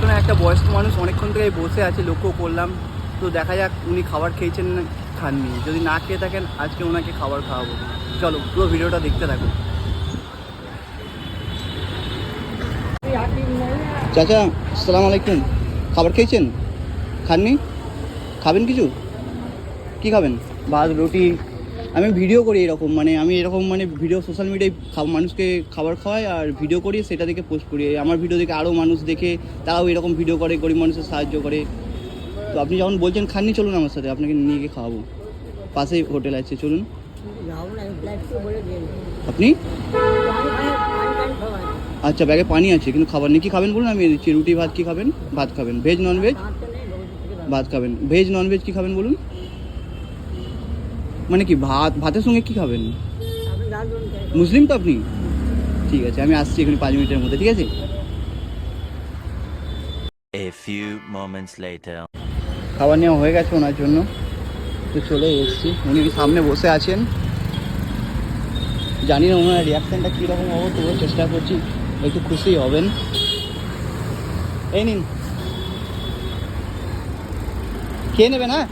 পেছনে একটা বয়স্ক মানুষ অনেকক্ষণ থেকে বসে আছে, লক্ষ্য করলাম। তো দেখা যাক উনি খাবার খেয়েছেন না খাননি। যদি না খেয়ে থাকেন আজকে ওনাকে খাবার খাওয়াবো। চলো পুরো ভিডিওটা দেখতে থাকো। চাচা আসসালামু আলাইকুম, খাবার খেয়েছেন? খাননি? খাবেন কিছু? কি খাবেন? ভাত রুটি? আমি ভিডিও করি এরকম, মানে আমি এরকম মানে ভিডিও সোশ্যাল মিডিয়ায় মানুষকে খাবার খাওয়াই আর ভিডিও করি, সেটা দেখে পোস্ট করি। আমার ভিডিও দেখে আরও মানুষ দেখে তারাও এরকম ভিডিও করে, গরিব মানুষের সাহায্য করে। তো আপনি যখন বলছেন খাননি, চলুন আমার সাথে, আপনাকে নিয়ে গিয়ে খাওয়াবো। পাশেই হোটেল আছে, চলুন। আপনি? আচ্ছা, ব্যাগে পানি আছে কিন্তু খাবার নেই। কী খাবেন বলুন, আমি দিচ্ছি। রুটি ভাত কী খাবেন? ভাত খাবেন? Veg non veg? ভাত খাবেন। ভেজ নন ভেজ কী খাবেন বলুন? মানে কি ভাতের সঙ্গে কী খাবেন? মুসলিম তো আপনি? ঠিক আছে, আমি আসছি এখানে 5 মিনিটের মধ্যে, ঠিক আছে? A few moments later. খাবার নেওয়া হয়ে গেছে ওনার জন্য, তো চলে এসেছি। উনি সামনে বসে আছেন। জানি না ওনার রিয়াকশানটা কীরকম হবে, তবু চেষ্টা করছি একটু খুশি হবেন। এই নিন, খেয়ে নেবেন। হ্যাঁ